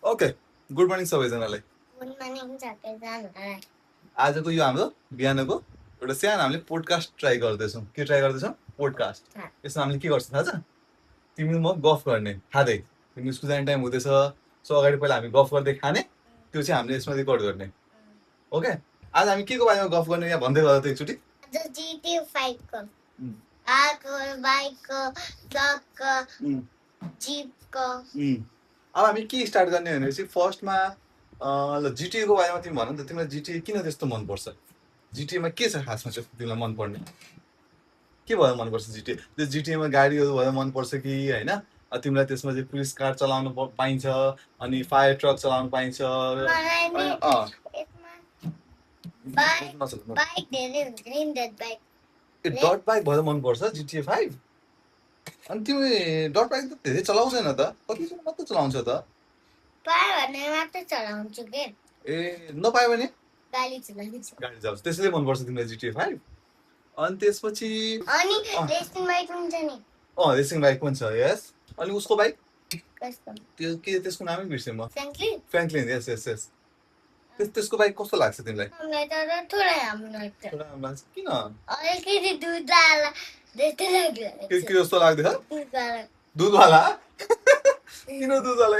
Okay, good morning सबैजनालाई। Good morning सबैजनालाई। आजको यो हाम्रो बिहानको एउटा सानो हामीले पोडकास्ट ट्राई गर्दैछौँ। के ट्राई गर्दैछौँ? पोडकास्ट। यसमा हामीले के गर्छ थाहा छ? तिमी म गफ गर्ने खाँदै, तिमी स्कुल जाने टाइम हुँदैछ, सो अगाडि पहिला हामी गफ गर्दै खाने, त्यो चाहिँ हामीले यसमा रेकर्ड गर्ने। ओके, आज हामी के को बारेमा गफ गर्ने यहाँ भन्दै गर्दा त एकचोटि GTA 5 को आको बाइकको ट्रकको जिपको। अब हामी के स्टार्ट गर्ने भनेपछि फर्स्टमा ल जिटिएको बारेमा तिमी भन नि त, तिमीलाई जिटिए किन त्यस्तो मनपर्छ? जिटिएमा के छ खासमा चाहिँ तिमीलाई मनपर्ने? के भएर मनपर्छ जिटिए? त्यो जिटिएमा गाडीहरू भएर मनपर्छ कि होइन? तिमीलाई त्यसमा चाहिँ पुलिस कार चलाउनु पाइन्छ, अनि फायर ट्रक चलाउनु पाइन्छ। बाइक धेरै हुन्छ नि, डट बाइक भएर मनपर्छ जिटिए 5? अनि तिमी डट बाइक त धेरै चलाउँदैन त, कतिजना मात्रै चलाउँछ त? पायो भने मात्रै चलाउँछु के। ए नपायो भने गाडी चलाउँछु। गाडी चलाउँछ, त्यसैले मनपर्छ तिमीलाई जिटिए 5? अनि त्यसपछि अनि रेसिङ बाइक हुन्छ नि। रेसिङ बाइक पनि छ, यस। अनि उसको बाइक त्यो के त्यसको नामै बिर्सेँ म। फ्र्याङ्कलिन। यस यस यस। त्यसको बाइक कस्तो लाग्छ तिमीलाई? मलाई त थोरै राम्रो लाग्छ। थोरै राम्रो लाग्छ किन? अलिकति दुधवाला जस्तो लाग्यो। के जस्तो लाग्दैछ? दुधवाला? किन दुधवाला?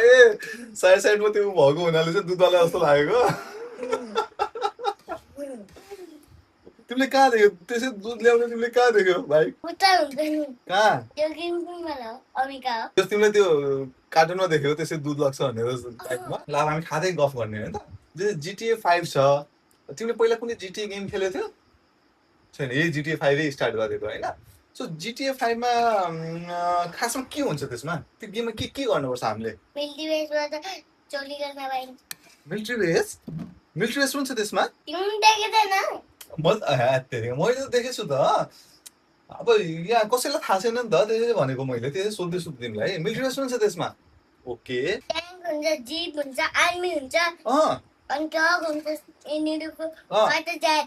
साइडमा त्यो भएको हुनाले चाहिँ दुधवाला जस्तो लागेको? तिमीले कहाँ देख्यो त्यसै दुध ल्याउने? तिमीले कहाँ देख्यो भाइ? कहाँ? तिमीले त्यो कार्टुनमा देख्यो त्यसै दुध लाग्छ भनेर बाइकमा? ल हामी खाँदै गफ गर्ने होइन त। जिटिए 5 छ, तिमीले पहिला कुनै जिटिए गेम खेलेको थियो? छैन, यही जिटिए 5 स्टार्ट गरेको होइन? सो जिटिए 5 मा खासमा के हुन्छ त्यसमा? त्यो गेममा के गर्नुपर्छ हामीले? मिलिट्री बेस पनि छ त्यसमा? मैले त देखेछु त। अब यहाँ कसैलाई थाहा छैन नि त, त्यसैले भनेको मैले, त्यसै सोध्दैछु तिमीलाई। मिलिट्री बेस पनि छ त्यसमा? ओके। ट्याङ्क हुन्छ, जिप हुन्छ, आर्मी हुन्छ, अनि ट्रक हुन्छ, यिनीहरूको फाइटर जेट,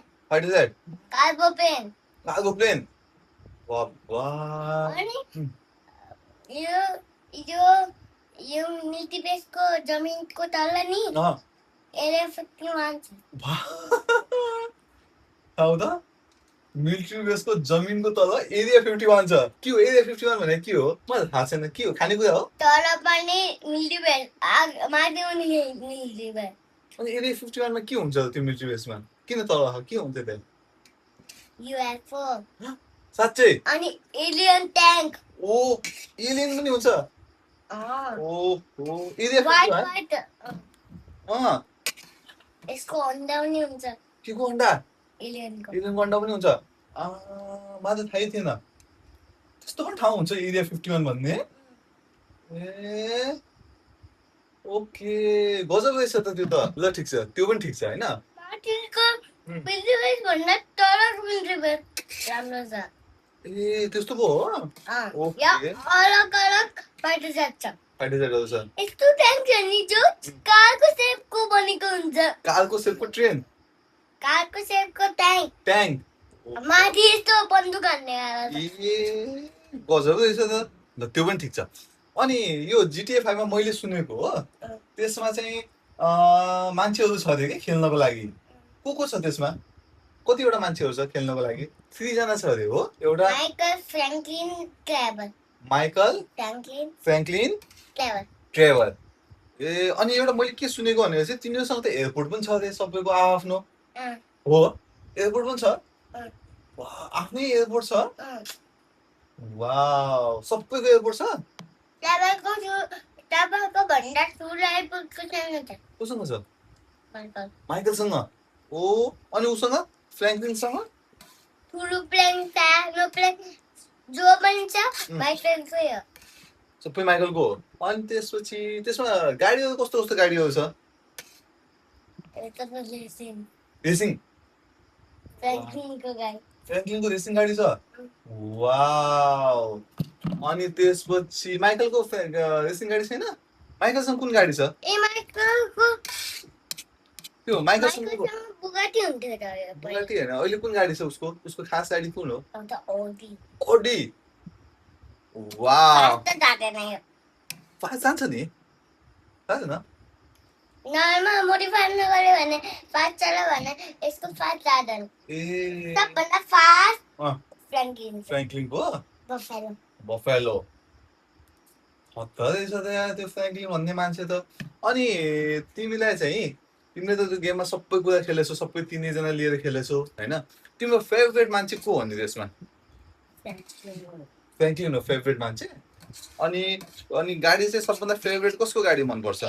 कार्गो प्लेन। अनि यो मिलिट्री बेसको जमिनको तल नि एरिया 51 छ। त मिलिट्री बेसको जमिनको तल एरिया 51 छ। के हो एरिया 51 भने? के हो मलाई थाहा छैन। के हो, खानेकुरा हो? तल पनि मिलिट्री बेस, माथि पनि मिलिट्री बेस। अनि एरिया 51 मा के हुन्छ त्यो मिलिट्री बेसमा? किन तल के हुन्छ त्यहाँ? युएफओ। साँच्चै? अनि एलियन ट्याङ्क। एलियन पनि हुन्छ? एरिया 51 यसको अन्डा पनि हुन्छ। के को अन्डा? एलियनको अन्डा पनि हुन्छ? मलाई त थाहै थिएन। त्यस्तो पनि ठाउँ हुन्छ एरिया 51 भन्ने? ओके, गजब रहेछ त त्यो त। ल ठिक छ, त्यो पनि ठिक छ होइन? त्यस्तो पो हो? अलग अलग फाइटर जेट छ। फाइटर जेटहरू छ? यस्तो ट्याङ्क छ नि जो कारको सेपको बनेको हुन्छ। कारको सेपको ट्रेन? कारको सेपको ट्याङ्क। माथि यस्तो बन्दुक हान्ने। गजब रहेछ त। ल त्यो पनि ठिक छ। अनि यो जिटिए 5 मा मैले सुनेको हो त्यसमा चाहिँ मान्छेहरू छ अरे कि खेल्नको लागि? को छ त्यसमा? कतिवटा मान्छेहरू छ खेल्नको लागि? 3 जना छ अरे हो? एउटा माइकल फ्र्याङ्कलिन ट्रेभर। अनि एउटा मैले के सुनेको भने चाहिँ तिनीहरूसँग त एयरपोर्ट पनि छ अरे सबैको आफ्नो? हो, एयरपोर्ट पनि छ? आफ्नै एयरपोर्ट छ? वाउ, सबैको एयरपोर्ट छ? कोसँग छ? माइकलसँग? अनि उसँग फ्र्याङ्कलिनसँग? ठुलो प्लेन, सानो प्लेन जो पनि छ माइकलकै हो। सबै माइकलको हो? अनि त्यसपछि त्यसमा गाडीहरू कस्तो कस्तो गाडीहरू छ? रेसिङ? फ्र्याङ्कलिनको रेसिङ गाडी छ? वाउ। अनि त्यसपछि माइकलको रेसिङ गाडी छैन? माइकलसँग कुन गाडी छ? त्यो माइकलसँग बुगाटी हुन्थ्यो त। बुगाटी हैन, अहिले कुन गाडी छ उसको? उसको खास गाडी कुन हो? ओडी। वाउ। फास्ट जान्छ नि। फास्ट जान्छ नि? जान्छ न? नर्मल मोडिफाई नगर्यो भने फास्ट चल्यो भने यसको फास्ट जाँदैन ए सबभन्दा फास्ट अँ, फ्र्याङ्कलिन फ्र्याङ्कलिनको बफेलो बफेलो हत्ता रहेछ त यार त्यो फ्र्याङ्कलिन भन्ने मान्छे त। अनि तिमीलाई चाहिँ तिमीले त त्यो गेममा सबै कुरा खेलेछौ, सबै तिनैजना लिएर खेलेछौ होइन? तिम्रो फेभरेट मान्छे को हो नि त्यसमा? फ्र्याङ्कलिन हो फेभरेट मान्छे। अनि अनि गाडी चाहिँ सबभन्दा फेभरेट कसको गाडी मनपर्छ?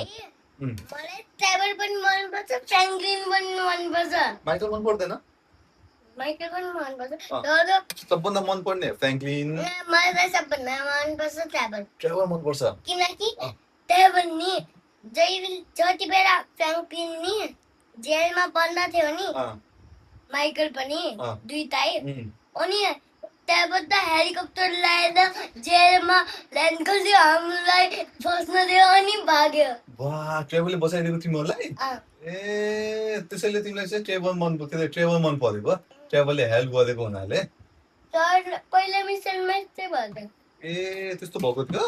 मलाई ट्रेभल पनि मनपर्छ फ्र्याङ्कलिन पनि मनपर्छ माइकल मन पर्दैन? माइकल पनि मनपर्छ अँ। तर सबभन्दा मनपर्ने फ्र्याङ्कलिन, मलाई सबभन्दा मनपर्छ ट्रेभल ट्रेभर मनपर्छ। किनकि अँ। ट्रेभल नि जति बेला फ्र्याङ्कलिन नि जेलमा बन्द थियो नि अँ, माइकल पनि अँ। दुईटै उम्, अनि त्यहाँबाट हेलिकप्टर ल्याएर जेलमा ल्यान्ड गर्यो हामीलाई बस्न दियो अनि भाग्यो वाह ट्रेभलले बसाइदिएको तिमीहरूलाई? अँ। ए त्यसैले तिमीलाई चाहिँ ट्रेभल मन पर्थ्यो, ट्रेभल मन परेको ट्रेभलले हेल्प गरेको हुनाले। तर पहिला मिसनमा चाहिँ भयो ए त्यस्तो भएको थियो?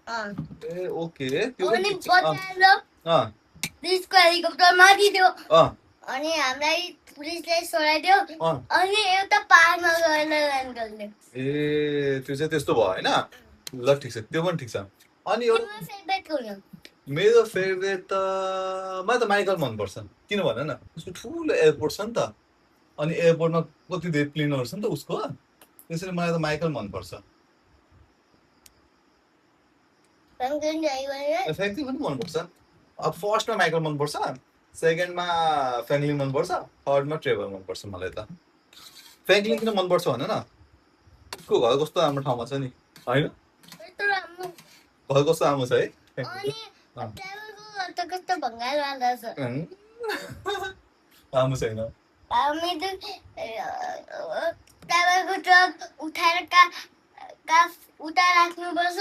ए ओके त्यो पनि अनि ठिक छ। अँ, बचाएर अँ, पुलिसको हेलिकप्टर माथिदियो अँ, अनि हामीलाई पुलिसले छोडाइदियो अँ। अनि एउटा पाहाडमा गएर ल्यान्ड गरिदियो ए त्यो चाहिँ त्यस्तो भयो होइन? ल ठिक छ, त्यो पनि ठिक छ। अनि एउटा तिम्रो फेभरेट कुन हो? मेरो फेभरेट त मलाई त माइकल मनपर्छ। किन भन न, उसको ठुलो एयरपोर्ट छ नि त, अनि एयरपोर्टमा कति धेरै प्लेनहरू छ नि त उसको, त्यसैले मलाई त माइकल मनपर्छ। फ्र्याङ्कलिन ड्राइभर फ्र्याङ्कलिन पनि मनपर्छ। अब फर्स्टमा माइकल मनपर्छ, सेकेन्डमा फ्र्याङ्कलिन मनपर्छ, थर्डमा ट्रेभर मनपर्छ मलाई त। फ्र्याङ्कलिन किन मनपर्छ भन न, उसको घर कस्तो राम्रो ठाउँमा छ नि होइन? यस्तो राम्रो घर कस्तो राम्रो छ है? अनि ट्रेभलको घर त कस्तो भङ्गारवाला छ राम्रो छैन। हामी त ट्रेभलको ट्रक उठाएर उता राख्नुपर्छ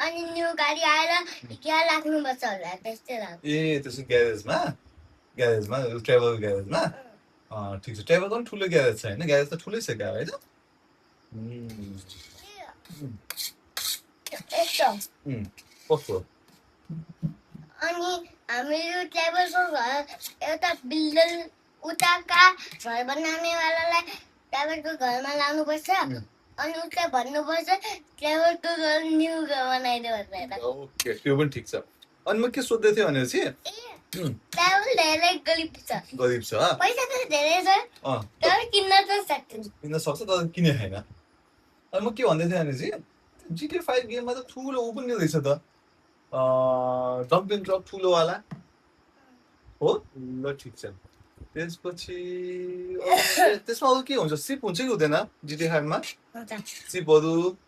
अनि न्यू गाडी आएर यहाँ राख्नुपर्छ होला त्यस्तै लाग्छ ए त्यसो ग्यारेजमा ट्रेभल ग्यारेजमा? ठिक छ, ट्रेभलको पनि ठुलो ग्यारेज छ होइन? ग्यारेज त ठुलै छ क्या होइन? यस्तो कस्तो? अनि हामीहरू ट्रेभलको घर एउटा बिल्डर उताका घर बनाउनेवालालाई ट्रेभलको घरमा लानुपर्छ अनि उसलाई भन्नुपर्छ ट्रेभलको घर न्यू घर बनाइदियो भनेर ओके त्यो पनि ठिक छ। अनि म के सोध्दै थिएँ भनेपछि ट्रेभल धेरै गरिब छ गरिब छ, पैसा त धेरै छ तर किन्न त सक्दैन किन्न सक्छ तर किने छैन। अनि म के भन्दै थिएँ भनेपछि GTA 5 गेममा त ठुलो ऊ पनि रहेछ त, डम्पिङ ट्रक ठुलोवाला हो? ल ठिक छ। त्यसपछि त्यसमा अरू के हुन्छ? सिप हुन्छ कि हुँदैन GTA 5 मा? सिपहरू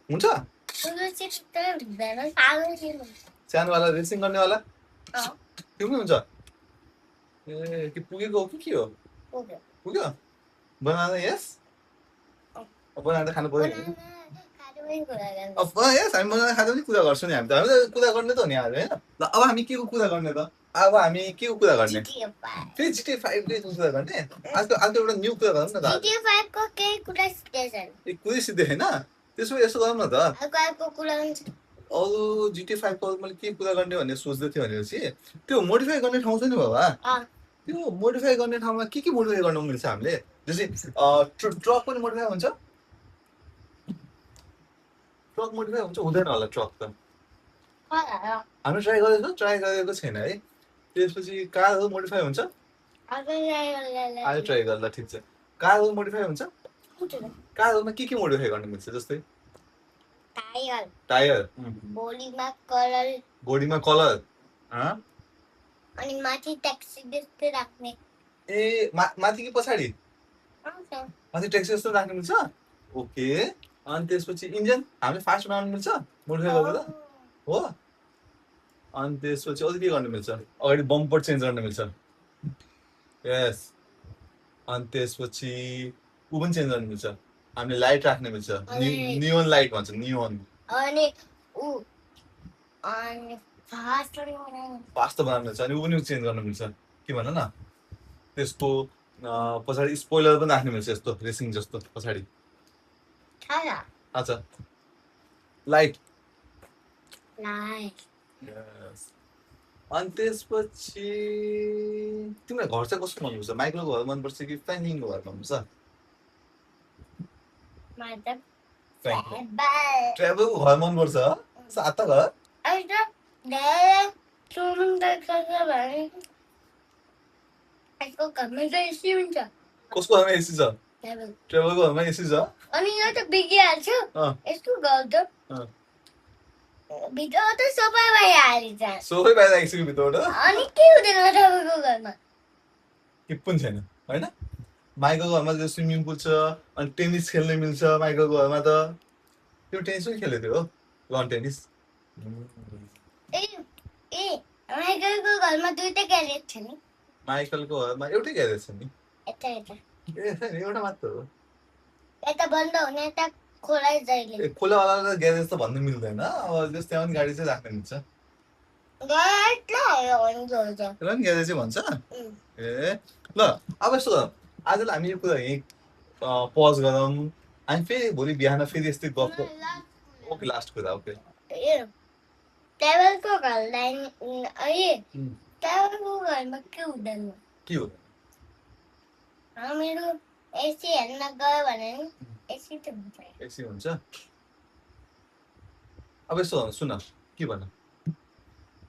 हुन्छ? सानोवाला रेसिङ गर्नेवाला त्यो पनि हुन्छ? ए के पुगेको हो कि के हो? पुग्यो बनाना? यस बनाएर खानु पर्यो नि। यस हामी बनाएर खाँदा पनि कुरा गर्छौँ नि, हामी त कुरा गर्ने त हो नि आज होइन? ल अब हामी के को कुरा गर्ने त? अब हामी के को कुरा गर्ने? फेरि GTA 5 को कुरा गर्ने? आज एउटा न्यू कुरा गरौँ न त। GTA 5 को केही कुरा सिधै ए कुरै सिधै होइन? त्यसो भए यसो गरौँ न त, अर्को कुरा हुन्छ अरू GTA 5 को मैले के कुरा गर्ने भनेर सोच्दै थिएँ भनेपछि त्यो मोडिफाई गर्ने ठाउँ छ नि बाबा, त्यो मोडिफाई गर्ने ठाउँमा के मोडिफाई गर्न मिल्छ हामीले? जस्तै ट्रक पनि मोडिफाई हुन्छ? ट्रक मोडिफाई हुन्छ हुँदैन होला ट्रक त? हामी ट्राई गरेको छैन है। त्यसपछि कारहरू मोडिफाई हुन्छ? आज ट्राई गर्दा ठिक छ। कारहरू मोडिफाई हुन्छ? कारहरूमा के मोडिफाई गर्न मिल्छ? जस्तै टायर, बोडीमा कलर अनि माथि ट्याक्सी जस्तै राख्ने ए माथि कि पछाडि? माथि ट्याक्सी जस्तो राख्नु मिल्छ? ओके। अनि त्यसपछि इन्जिन हामीले फास्ट बनाउनु मिल्छ मोडिफाई गरेर हो? अनि त्यसपछि अझै के गर्नु मिल्छ? अगाडि बम्पर चेन्ज गर्न मिल्छ? यस। अनि त्यसपछि ऊ पनि चेन्ज गर्न मिल्छ, हामीले लाइट राख्न मिल्छ, नियोन लाइट भन्छ, नियोन। अनि फास्ट त बनाउनु मिल्छ अनि ऊ पनि चेन्ज गर्न मिल्छ के भन न? त्यसको पछाडि स्पोइलर पनि राख्नु मिल्छ यस्तो रेसिङ जस्तो पछाडि। अच्छा लाइट। यस अनि त्यसपछि तिमीलाई घर चाहिँ कस्तो मनपर्छ? माइकलको घर मनपर्छ कि फ्रेङ्कलिनको घर मनपर्छ? मतलब फ्रेङ्कलिन। बाय ट्रेभलको घर मनपर्छ? साता घर? अहिले त धेरै सुन्दै छ भने यसको घरमा त एसी हुन्छ कसको घरमा एसी छ? ट्राभल ट्रेभलको घरमा एसी छ? अनि यो त बिगिहाल्छ अँ, यसको घर त अँ। भित्र त सबै भइहाल्छ सबै बाहिर आइसक्यो भित्रबाट? अनि के हुँदैन ट्राभलको घरमा के पनि छैन होइन? माइकलको घरमा चाहिँ स्विमिङ पुल छ अनि टेनिस खेल्न मिल्छ माइकलको घरमा त। त्यो टेनिस पनि खेलेको थियो हो, लन टेनिस। ए ए माइकलको घरमा दुईटा ग्यारेज छ नि माइकलको घरमा एउटै ग्यारेज छ नि? यता यता एउटा मात्र हो। यता बन्द हुने यता खोला जहिले खोलावाला ग्यारेज त भन्नु मिल्दैन, अब त्यहाँ पनि गाडी चाहिँ राख्न मिल्छ। त्यसलाई पनि ग्यारेजै भन्छ? ए ल अब यस्तो गरौँ, आजलाई हामी यो कुरा यहीँ पज गरौँ। हामी फेरि भोलि बिहान फेरि यस्तै गफ। ओके लास्ट कुरा ओके। ट्राभलको घरलाई ट्राभलको घरमा के हुँदैन के हो? हामीहरू एसी हेर्न गयो भने नि एसी त हुन्छ एसी हुन्छ। अब यस्तो गर्नु, सुन के भन,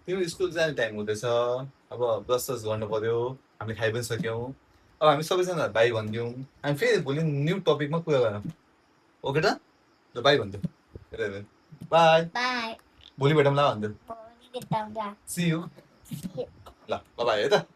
तिम्रो स्कुल जाने टाइम हुँदैछ, अब ब्रस सस गर्नु पर्यो, हामीले खाइ पनि सक्यौँ। अब हामी सबैजना बाई भनिदिउँ, हामी फेरि भोलि न्यू टपिकमा कुरा गरौँ। ओके त? ल बाई भनिदिउँ। बाई, बाई भोलि भेटौँ ल भनिदिउँ। भोलि भेटौँला सी यू। ल बाई है त।